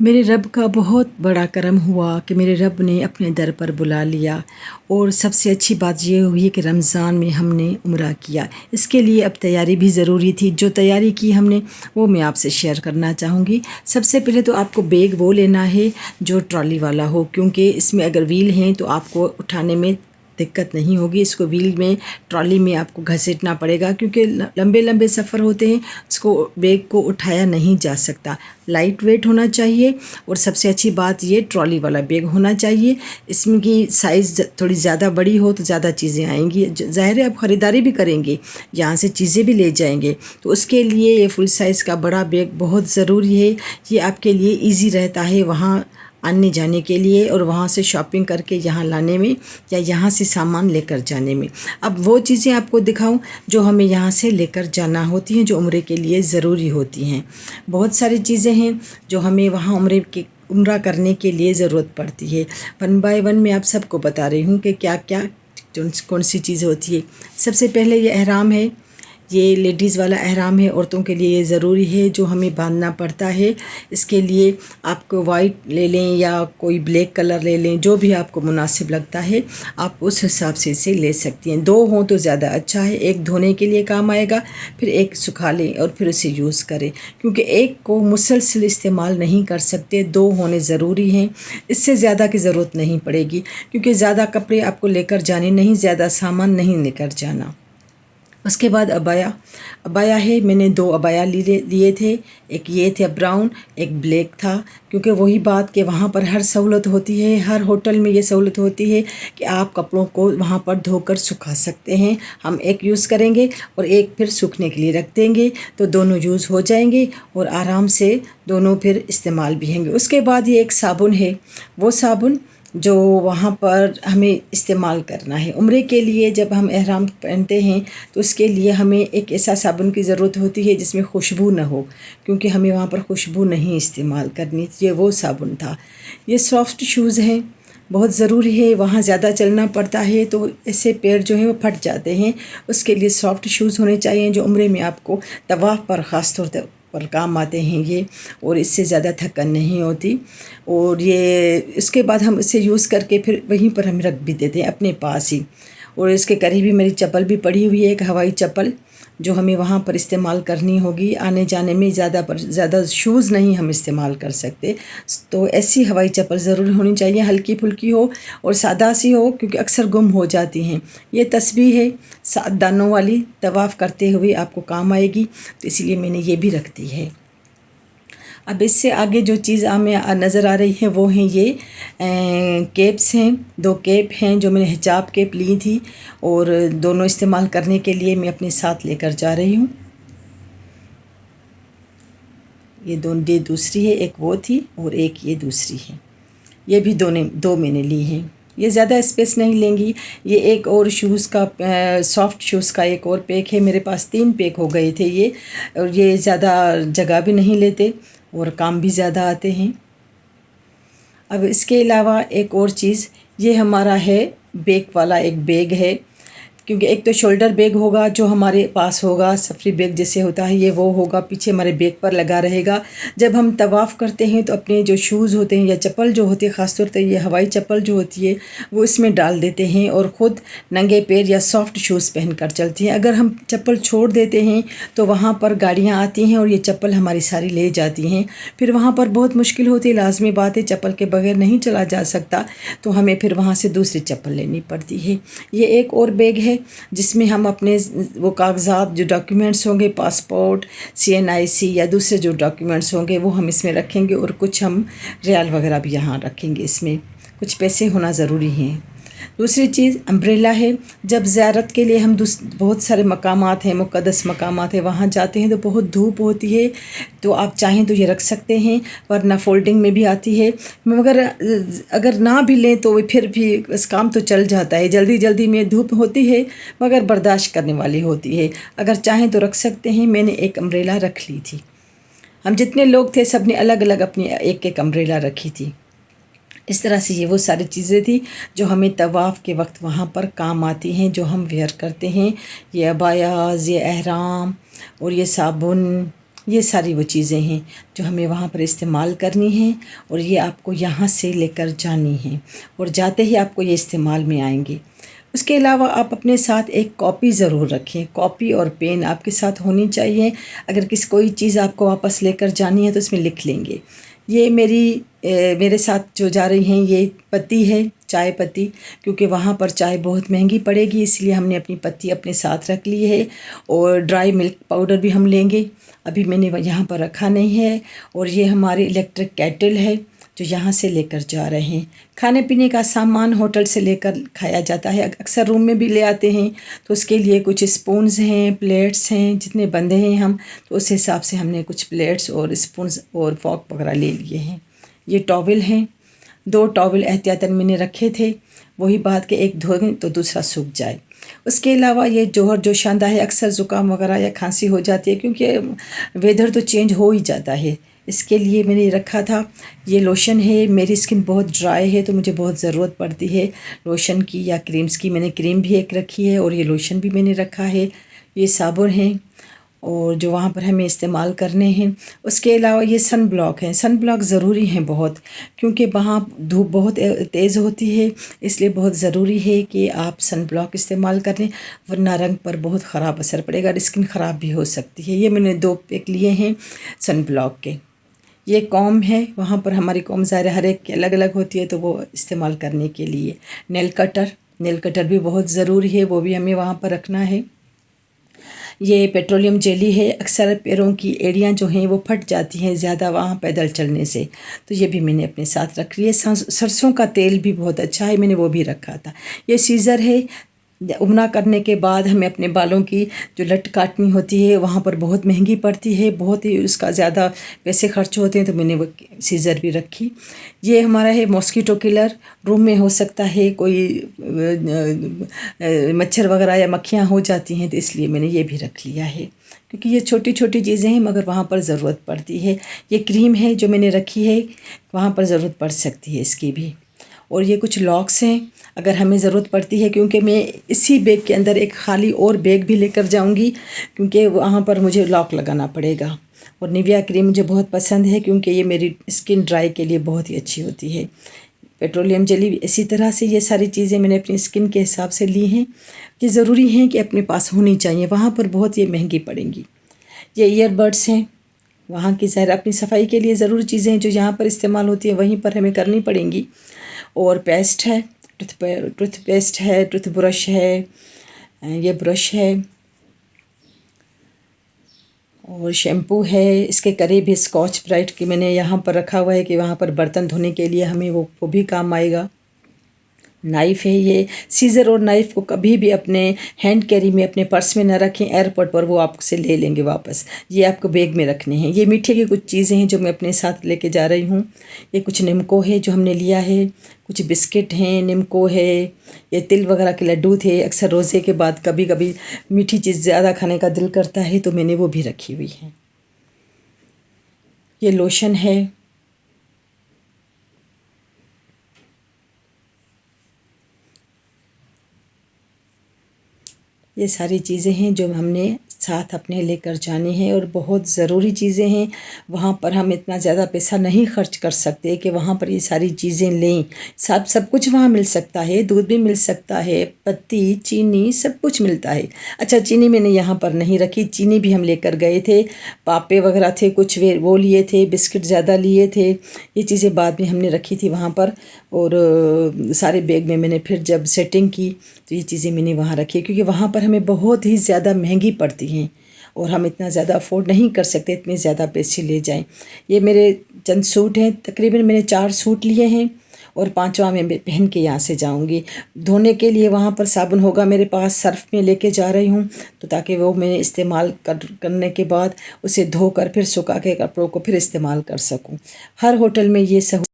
मेरे रब का बहुत बड़ा करम हुआ कि मेरे रब ने अपने दर पर बुला लिया। और सबसे अच्छी बात ये हुई कि रमज़ान में हमने उम्रा किया। इसके लिए अब तैयारी भी ज़रूरी थी। जो तैयारी की हमने वो मैं आपसे शेयर करना चाहूँगी। सबसे पहले तो आपको बैग वो लेना है जो ट्रॉली वाला हो, क्योंकि इसमें अगर व्हील हैं तो आपको उठाने में दिक्कत नहीं होगी। इसको व्हील में ट्रॉली में आपको घसीटना पड़ेगा, क्योंकि लंबे लंबे सफ़र होते हैं, इसको बैग को उठाया नहीं जा सकता। लाइट वेट होना चाहिए और सबसे अच्छी बात ये ट्रॉली वाला बैग होना चाहिए। इसमें की साइज़ थोड़ी ज़्यादा बड़ी हो तो ज़्यादा चीज़ें आएंगी। ज़ाहिर है आप ख़रीदारी भी करेंगे, यहाँ से चीज़ें भी ले जाएंगे, तो उसके लिए ये फुल साइज़ का बड़ा बैग बहुत ज़रूरी है। ये आपके लिए ईजी रहता है वहाँ आने जाने के लिए और वहाँ से शॉपिंग करके यहाँ लाने में या यहाँ से सामान लेकर जाने में। अब वो चीज़ें आपको दिखाऊं जो हमें यहाँ से लेकर जाना होती हैं, जो उम्रे के लिए ज़रूरी होती हैं। बहुत सारी चीज़ें हैं जो हमें वहाँ उम्रा करने के लिए ज़रूरत पड़ती है। वन बाय वन मैं आप सबको बता रही हूँ कि क्या क्या कौन सी चीज़ होती है। सबसे पहले ये एहराम है। ये लेडीज़ वाला एहराम है, औरतों के लिए ये ज़रूरी है, जो हमें बांधना पड़ता है। इसके लिए आपको वाइट ले लें या कोई ब्लैक कलर ले लें, जो भी आपको मुनासिब लगता है आप उस हिसाब से इसे ले सकती हैं। दो हों तो ज़्यादा अच्छा है। एक धोने के लिए काम आएगा, फिर एक सुखा लें और फिर उसे यूज़ करें, क्योंकि एक को मुसलसल इस्तेमाल नहीं कर सकते, दो होने ज़रूरी हैं। इससे ज़्यादा की ज़रूरत नहीं पड़ेगी, क्योंकि ज़्यादा कपड़े आपको लेकर जाने नहीं, ज़्यादा सामान नहीं लेकर जाना। उसके बाद अबाया है। मैंने दो अबाया लिए थे। एक ये थे ब्राउन, एक ब्लैक था, क्योंकि वही बात कि वहाँ पर हर सहूलत होती है, हर होटल में ये सहूलत होती है कि आप कपड़ों को वहाँ पर धोकर सुखा सकते हैं। हम एक यूज़ करेंगे और एक फिर सूखने के लिए रख देंगे, तो दोनों यूज़ हो जाएंगे और आराम से दोनों फिर इस्तेमाल भी होंगे। उसके बाद ये एक साबुन है, वो साबुन जो वहाँ पर हमें इस्तेमाल करना है उम्रे के लिए। जब हम एहराम पहनते हैं तो उसके लिए हमें एक ऐसा साबुन की ज़रूरत होती है जिसमें खुशबू न हो, क्योंकि हमें वहाँ पर खुशबू नहीं इस्तेमाल करनी। ये वो साबुन था। ये सॉफ्ट शूज़ हैं, बहुत ज़रूरी है। वहाँ ज़्यादा चलना पड़ता है तो ऐसे पैर जो हैं वो फट जाते हैं। उसके लिए सॉफ्ट शूज़ होने चाहिए, जो उम्रे में आपको तवाफ़ पर ख़ास तौर पर काम आते हैं ये, और इससे ज़्यादा थकन नहीं होती। और ये इसके बाद हम इसे यूज़ करके फिर वहीं पर हम रख भी देते हैं अपने पास ही। और इसके करीब ही मेरी चप्पल भी पड़ी हुई है, एक हवाई चप्पल, जो हमें वहाँ पर इस्तेमाल करनी होगी। आने जाने में ज़्यादा शूज़ नहीं हम इस्तेमाल कर सकते, तो ऐसी हवाई चप्पल ज़रूर होनी चाहिए, हल्की फुल्की हो और सादा सी हो, क्योंकि अक्सर गुम हो जाती हैं। ये तस्बीह है 7 दानों वाली, तवाफ़ करते हुए आपको काम आएगी, तो इसीलिए मैंने ये भी रख दी है। अब इससे आगे जो चीज़ हमें नज़र आ रही है वो हैं ये कैप्स हैं। 2 कैप हैं जो मैंने हिजाब कैप ली थी, और दोनों इस्तेमाल करने के लिए मैं अपने साथ लेकर जा रही हूँ। ये दूसरी है, एक वो थी और एक ये दूसरी है। ये भी दो मैंने ली हैं। ये ज़्यादा स्पेस नहीं लेंगी। ये एक और शूज़ का सॉफ्ट शूज़ का एक और पैक है। मेरे पास 3 पैक हो गए थे ये, और ये ज़्यादा जगह भी नहीं लेते और काम भी ज़्यादा आते हैं। अब इसके अलावा एक और चीज़, ये हमारा है बैग वाला एक बैग है, क्योंकि एक तो शोल्डर बैग होगा जो हमारे पास होगा, सफरी बैग जैसे होता है ये, वो होगा पीछे हमारे बैग पर लगा रहेगा। जब हम तवाफ़ करते हैं तो अपने जो शूज़ होते हैं या चप्पल जो होती है, ख़ासतौर पर ये हवाई चप्पल जो होती है वो इसमें डाल देते हैं और ख़ुद नंगे पैर या सॉफ्ट शूज़ पहन कर चलते हैं। अगर हम चप्पल छोड़ देते हैं तो वहाँ पर गाड़ियाँ आती हैं और ये चप्पल हमारी सारी ले जाती हैं। फिर वहाँ पर बहुत मुश्किल होती है, लाजमी बात है, चप्पल के बगैर नहीं चला जा सकता, तो हमें फिर वहाँ से दूसरी चप्पल लेनी पड़ती है। ये एक और बैग है जिसमें हम अपने वो कागज़ात जो डॉक्यूमेंट्स होंगे, पासपोर्ट, CNIC या दूसरे जो डॉक्यूमेंट्स होंगे वो हम इसमें रखेंगे, और कुछ हम रियाल वगैरह भी यहाँ रखेंगे। इसमें कुछ पैसे होना ज़रूरी हैं। दूसरी चीज़ अम्ब्रेला है। जब ज़ियारत के लिए हम बहुत सारे मकामात हैं, मुक़द्दस मकामात हैं, वहाँ जाते हैं तो बहुत धूप होती है, तो आप चाहें तो ये रख सकते हैं, वरना फोल्डिंग में भी आती है। मगर अगर ना भी लें तो फिर भी इस काम तो चल जाता है। जल्दी जल्दी में धूप होती है मगर बर्दाश्त करने वाली होती है। अगर चाहें तो रख सकते हैं। मैंने एक अम्ब्रेला रख ली थी। हम जितने लोग थे सब ने अलग अलग अपनी एक एक अम्ब्रेला रखी थी। इस तरह से ये वो सारी चीज़ें थी जो हमें तवाफ़ के वक्त वहाँ पर काम आती हैं, जो हम वेयर करते हैं। ये अबायाज़, ये एहराम और ये साबुन ये सारी वो चीज़ें हैं जो हमें वहाँ पर इस्तेमाल करनी हैं और ये आपको यहाँ से लेकर जानी है और जाते ही आपको ये इस्तेमाल में आएंगी। उसके अलावा आप अपने साथ एक कॉपी ज़रूर रखें, कॉपी और पेन आपके साथ होनी चाहिए। अगर कोई चीज़ आपको वापस लेकर जानी है तो इसमें लिख लेंगे। ये मेरे साथ जो जा रही हैं ये पत्ती है, चाय पत्ती, क्योंकि वहाँ पर चाय बहुत महंगी पड़ेगी, इसलिए हमने अपनी पत्ती अपने साथ रख ली है। और ड्राई मिल्क पाउडर भी हम लेंगे, अभी मैंने यहाँ पर रखा नहीं है। और ये हमारी इलेक्ट्रिक केटल है जो यहाँ से लेकर जा रहे हैं। खाने पीने का सामान होटल से लेकर खाया जाता है, अक्सर रूम में भी ले आते हैं। तो उसके लिए कुछ स्पून्स हैं, प्लेट्स हैं, जितने बंदे हैं हम तो उस हिसाब से हमने कुछ प्लेट्स और स्पून्स और फॉक वगैरह ले लिए हैं। ये टॉवल हैं, 2 टॉवल एहतियातन मैंने रखे थे, वही बात के एक धोएं तो दूसरा सूख जाए। उसके अलावा ये जोहर जोशांदा है, अक्सर ज़ुकाम वगैरह या खांसी हो जाती है क्योंकि वेदर तो चेंज हो ही जाता है, इसके लिए मैंने रखा था। ये लोशन है, मेरी स्किन बहुत ड्राई है तो मुझे बहुत ज़रूरत पड़ती है लोशन की या क्रीम्स की। मैंने क्रीम भी एक रखी है और ये लोशन भी मैंने रखा है। ये साबुन हैं और जो वहाँ पर हमें इस्तेमाल करने हैं। उसके अलावा ये सन ब्लॉक हैं, सन ब्लॉक ज़रूरी हैं बहुत, क्योंकि वहाँ धूप बहुत तेज़ होती है, इसलिए बहुत ज़रूरी है कि आप सन ब्लॉक इस्तेमाल करें, वरना रंग पर बहुत ख़राब असर पड़ेगा और स्किन ख़राब भी हो सकती है। ये मैंने 2 पैक लिए हैं सन ब्लॉक के। ये कॉम है, वहाँ पर हमारी कॉम ज़ाहिर हर एक की अलग अलग होती है तो वो इस्तेमाल करने के लिए। नेल कटर भी बहुत ज़रूरी है, वो भी हमें वहाँ पर रखना है। ये पेट्रोलियम जेली है, अक्सर पैरों की एड़ियाँ जो हैं वो फट जाती हैं ज़्यादा वहाँ पैदल चलने से, तो ये भी मैंने अपने साथ रख लिया। सरसों का तेल भी बहुत अच्छा है, मैंने वो भी रखा था। ये सीज़र है, उमरा करने के बाद हमें अपने बालों की जो लट काटनी होती है वहाँ पर बहुत महंगी पड़ती है, बहुत ही उसका ज़्यादा पैसे खर्च होते हैं, तो मैंने वो सीज़र भी रखी। ये हमारा है मॉस्किटो किलर, रूम में हो सकता है कोई मच्छर वगैरह या मक्खियाँ हो जाती हैं, तो इसलिए मैंने ये भी रख लिया है, क्योंकि ये छोटी छोटी चीज़ें हैं मगर वहाँ पर ज़रूरत पड़ती है। ये क्रीम है जो मैंने रखी है, वहाँ पर ज़रूरत पड़ सकती है इसकी भी। और ये कुछ लॉक्स हैं, अगर हमें ज़रूरत पड़ती है, क्योंकि मैं इसी बैग के अंदर एक खाली और बैग भी लेकर जाऊंगी, क्योंकि वहाँ पर मुझे लॉक लगाना पड़ेगा। और निविया क्रीम मुझे बहुत पसंद है क्योंकि ये मेरी स्किन ड्राई के लिए बहुत ही अच्छी होती है। पेट्रोलियम जेली इसी तरह से, ये सारी चीज़ें मैंने अपनी स्किन के हिसाब से ली हैं। ये ज़रूरी हैं कि अपने पास होनी चाहिए, वहाँ पर बहुत ये महंगी पड़ेंगी। ये ईयरबड्स हैं, वहाँ की ज़ाहिर अपनी सफाई के लिए ज़रूरी चीज़ें हैं जो यहाँ पर इस्तेमाल होती हैं वहीं पर हमें करनी पड़ेंगी। और पेस्ट है, टूथपेस्ट है, टूथ ब्रश है, ये ब्रश है और शैम्पू है। इसके करीब ही स्कॉच ब्राइट की मैंने यहाँ पर रखा हुआ है कि वहाँ पर बर्तन धोने के लिए हमें वो भी काम आएगा। नाइफ़ है, ये सीज़र और नाइफ़ को कभी भी अपने हैंड कैरी में, अपने पर्स में न रखें, एयरपोर्ट पर वो आपसे ले लेंगे वापस। ये आपको बैग में रखने हैं। ये मीठे की कुछ चीज़ें हैं जो मैं अपने साथ लेके जा रही हूँ। ये कुछ निमको है जो हमने लिया है, कुछ बिस्किट हैं, निमको है, ये तिल वगैरह के लड्डू थे। अक्सर रोज़े के बाद कभी कभी मीठी चीज़ ज़्यादा खाने का दिल करता है तो मैंने वो भी रखी हुई है। ये लोशन है, ये सारी चीज़ें हैं जो हमने साथ अपने लेकर जानी हैं और बहुत ज़रूरी चीज़ें हैं। वहाँ पर हम इतना ज़्यादा पैसा नहीं खर्च कर सकते कि वहाँ पर ये सारी चीज़ें लें। सब कुछ वहाँ मिल सकता है, दूध भी मिल सकता है, पत्ती, चीनी, सब कुछ मिलता है। अच्छा, चीनी मैंने यहाँ पर नहीं रखी, चीनी भी हम लेकर गए थे, पापे वगैरह थे कुछ, वे वो लिए थे, बिस्किट ज़्यादा लिए थे। ये चीज़ें बाद में हमने रखी थी वहाँ पर। और सारे बैग में मैंने फिर जब सेटिंग की तो ये चीज़ें मैंने वहाँ रखी, क्योंकि वहाँ पर हमें बहुत ही ज़्यादा महंगी पड़ती हैं और हम इतना ज़्यादा अफोर्ड नहीं कर सकते इतने ज़्यादा पैसे ले जाएं। ये मेरे चंद सूट हैं, तकरीबन मैंने 4 सूट लिए हैं और 5वां मैं पहन के यहाँ से जाऊँगी। धोने के लिए वहाँ पर साबुन होगा मेरे पास, सर्फ़ में लेके जा रही हूँ, तो ताकि वो मैं इस्तेमाल करने के बाद उसे धोकर फिर सुखा के कपड़ों को फिर इस्तेमाल कर सकूँ। हर होटल में ये सहूलत